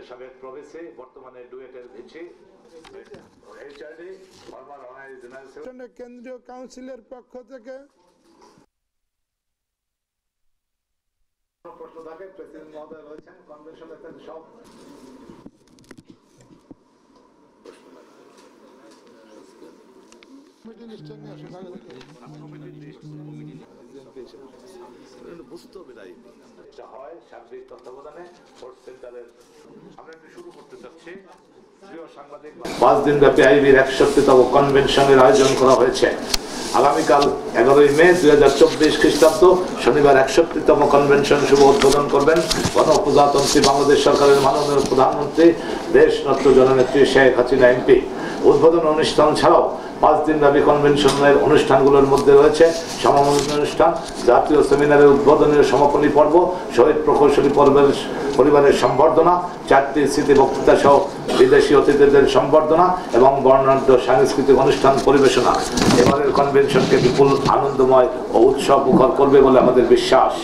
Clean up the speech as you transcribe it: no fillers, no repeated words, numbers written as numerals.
ডুয়েটের সাবেক প্রবেশে বর্তমানে ডুয়েটের ভিচি HRD former honorary general কেন্দ্রীয় কাউন্সিলের পক্ষ থেকে প্রশ্ন থাকে প্রেসিডেন্ট মহোদয় রয়েছেন কনভেনশনে সব বুঝতে হবে তাই হয় সার্বিক তত্ত্বাবধানে ফোর্স সেন্টারের আমরা একটু শুরু করতে চাচ্ছি। প্রিয় সাংবাদিক, 5 দিন ব্যাপী আইবির 61তম কনভেনশনের আয়োজন করা হয়েছে। আগামীকাল 11 মে 2024 খ্রিস্টাব্দ শনিবার 61তম কনভেনশন শুভ উদ্বোধন করবেন গণপ্রজাতন্ত্রী বাংলাদেশ সরকারের মাননীয় প্রধানমন্ত্রী দেশরত্ন জননেত্রী শেখ হাসিনা এমপি। উদ্বোধন অনুষ্ঠান ছাড়াও 5 দিনব্যাপী কনভেনশনের অনুষ্ঠানগুলোর মধ্যে রয়েছে সমাপনী অনুষ্ঠান, জাতীয় সেমিনারের উদ্বোধনের সমাপনী পর্ব, শহীদ প্রকৌশলী পরিবারের সম্বর্ধনা, 4টি স্মৃতি বক্তৃতা সহ বিদেশি অতিথিদের সম্বর্ধনা এবং বর্ণাঢ্য সাংস্কৃতিক অনুষ্ঠান পরিবেশনা এবারের কনভেনশনকে বিপুল আনন্দময় ও উৎসব মুখর করবে বলে আমাদের বিশ্বাস।